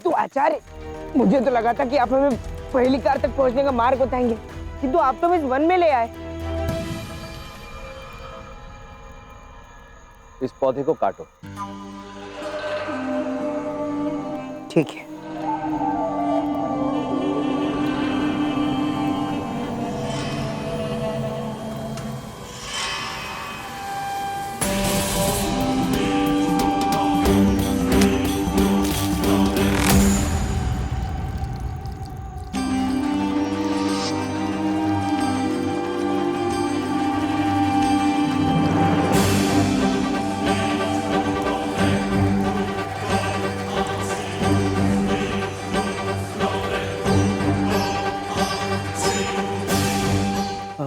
परंतु आचार्य, मुझे तो लगा था कि आप हमें पहली कार तक पहुंचने का मार्ग बताएंगे, किंतु आप तो इस वन में ले आए। इस पौधे को काटो। ठीक है।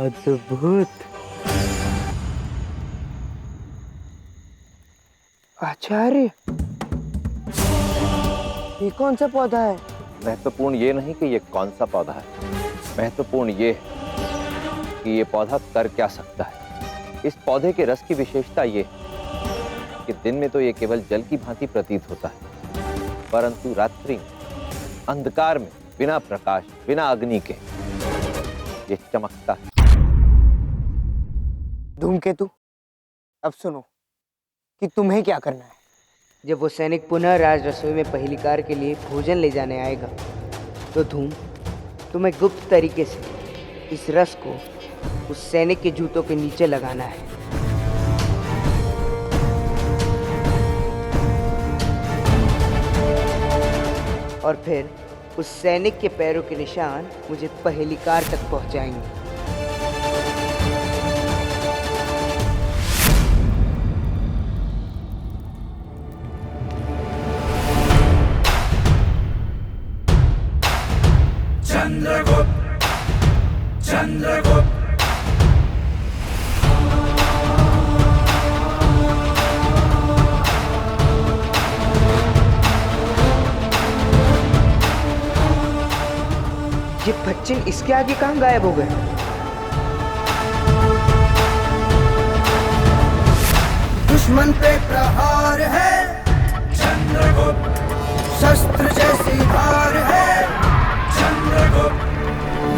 अद्भुत। आचार्य, ये कौन सा पौधा है? महत्वपूर्ण ये नहीं कि ये कौन सा पौधा है, महत्वपूर्ण ये है कि ये पौधा कर क्या सकता है। इस पौधे के रस की विशेषता ये कि दिन में तो ये केवल जल की भांति प्रतीत होता है, परंतु रात्रि अंधकार में बिना प्रकाश, बिना अग्नि के ये चमकता है। धूमकेतु, अब सुनो कि तुम्हें क्या करना है। जब वो सैनिक पुनः राज रसोई में पहली कार के लिए भोजन ले जाने आएगा, तो धूम, तुम्हें गुप्त तरीके से इस रस को उस सैनिक के जूतों के नीचे लगाना है। और फिर उस सैनिक के पैरों के निशान मुझे पहली कार तक पहुंचाएंगे। चंद्रगुप्त, चंद्रगुप्त। ये बच्चे इसके आगे कहाँ गायब हो गए? दुश्मन पे प्रहार है चंद्रगुप्त, शस्त्र जैसी धार है चंद्रगुप्त।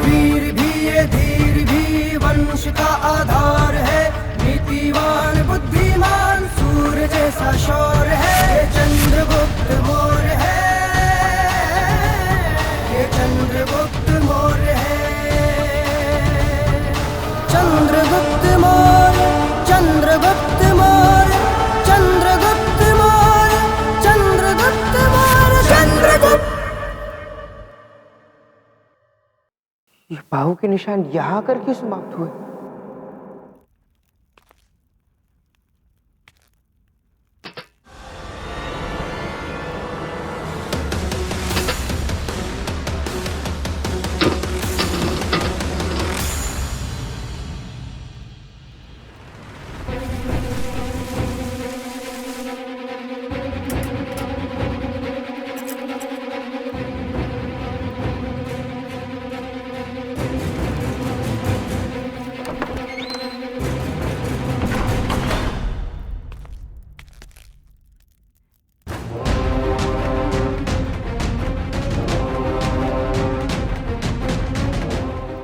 वीर भी ये धीर भी वंश का आधार है, नीतिवान बुद्धिमान सूर्य जैसा शौर है। ये चंद्रगुप्त मौर्य है, ये चंद्रगुप्त मौर्य है। चंद्रगुप्त मौर्य, चंद्रगुप्त मौर्य, चंद्रगुप्त मौर्य, चंद्रगुप्त मौर्य, चंद्रगुप्त। ये बाहु के निशान यहाँ आकर क्यों समाप्त हुए?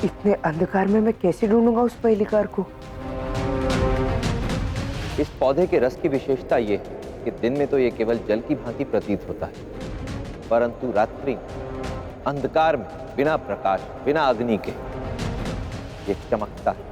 इतने अंधकार में मैं कैसे ढूंढूंगा उस पहली कार को? इस पौधे के रस की विशेषता ये है कि दिन में तो ये केवल जल की भांति प्रतीत होता है, परंतु रात्रि अंधकार में बिना प्रकाश, बिना अग्नि के ये चमकता है।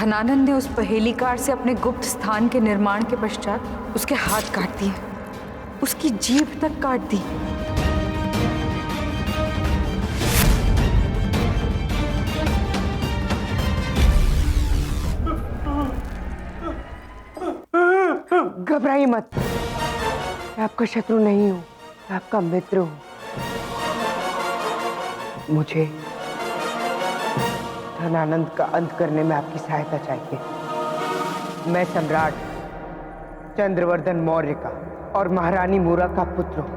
धनानंद ने उस पहेलीकार से अपने गुप्त स्थान के निर्माण के पश्चात उसके हाथ काट दिए, उसकी जीभ तक काट दी। घबराइए मत, मैं आपका शत्रु नहीं हूं, मैं आपका मित्र हूं। मुझे धनानंद का अंत करने में आपकी सहायता चाहिए। मैं सम्राट चंद्रवर्धन मौर्य का और महारानी मूरा का पुत्र हूं,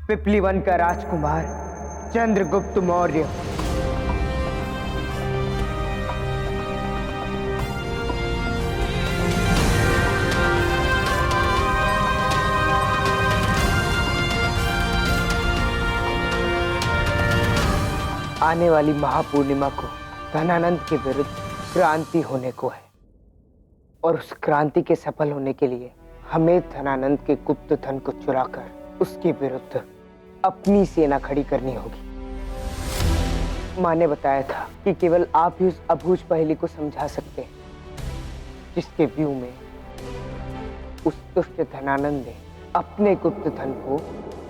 पिपलीवन का राजकुमार चंद्रगुप्त मौर्य। आने वाली महापूर्णिमा को धनानंद के विरुद्ध क्रांति होने को है और उस क्रांति के सफल होने के लिए हमें धनानंद के गुप्त धन को चुराकर उसके विरुद्ध अपनी सेना खड़ी करनी होगी। माँ ने बताया था कि केवल आप ही उस अबूझ पहेली को समझा सकते हैं जिसके व्यू में उस दुष्ट धनानंद ने अपने गुप्त धन को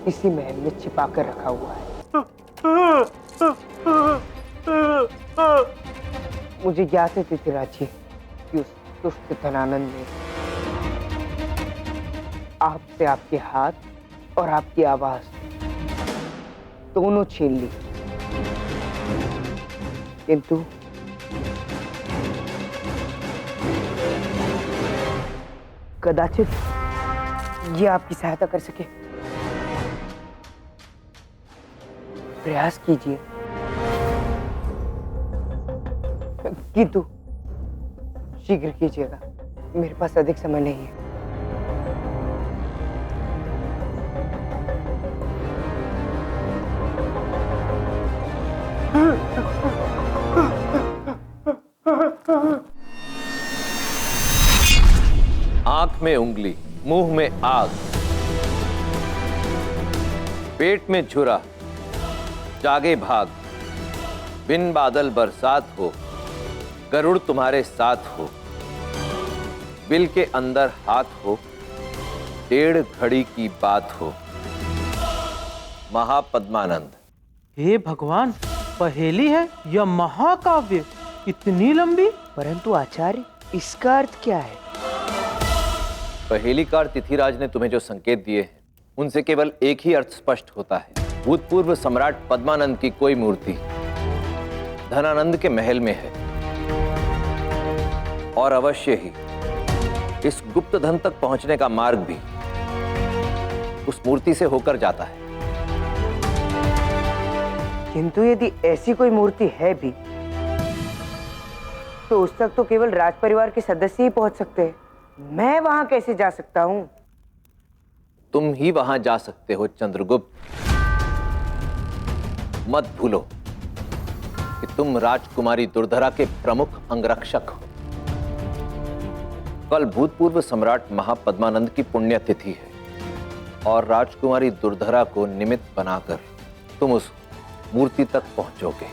इसी महल में छिपा कर रखा हुआ है। मुझे ज्ञात है तिथिराज जी कि उस दुष्ट धनानंद ने आपसे आपके हाथ और आपकी आवाज दोनों छीन ली, किंतु कदाचित ये आपकी सहायता कर सके। प्रयास कीजिए, किंतु शीघ्र कीजिएगा, मेरे पास अधिक समय नहीं है। आंख में उंगली, मुंह में आग, पेट में छुरा, जागे भाग, बिन बादल बरसात हो, गरुड़ तुम्हारे साथ हो, बिल के अंदर हाथ हो, 1.5 घड़ी की बात हो। महापद्मानंद। हे भगवान, पहेली है या महाकाव्य? इतनी लंबी? परंतु आचार्य, इसका अर्थ क्या है? पहेलीकार तिथिराज ने तुम्हें जो संकेत दिए हैं उनसे केवल एक ही अर्थ स्पष्ट होता है। भूतपूर्व सम्राट पद्मानंद की कोई मूर्ति धनानंद के महल में है और अवश्य ही इस गुप्त धन तक पहुंचने का मार्ग भी उस मूर्ति से होकर जाता है। किंतु यदि ऐसी कोई मूर्ति है भी तो उस तक तो केवल राजपरिवार के सदस्य ही पहुंच सकते हैं। मैं वहां कैसे जा सकता हूं? तुम ही वहां जा सकते हो चंद्रगुप्त। मत भूलो कि तुम राजकुमारी दुर्धरा के प्रमुख अंगरक्षक हो। कल भूतपूर्व सम्राट महापद्मानंद की पुण्यतिथि है और राजकुमारी दुर्धरा को निमित्त बनाकर तुम उस मूर्ति तक पहुंचोगे।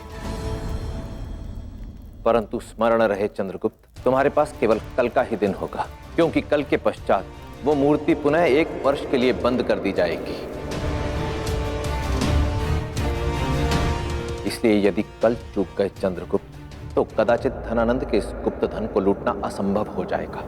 परंतु स्मरण रहे चंद्रगुप्त, तुम्हारे पास केवल कल का ही दिन होगा, क्योंकि कल के पश्चात वो मूर्ति पुनः 1 वर्ष के लिए बंद कर दी जाएगी। इसलिए यदि कल चूक गए चंद्रगुप्त तो कदाचित धनानंद के इस गुप्त धन को लूटना असंभव हो जाएगा।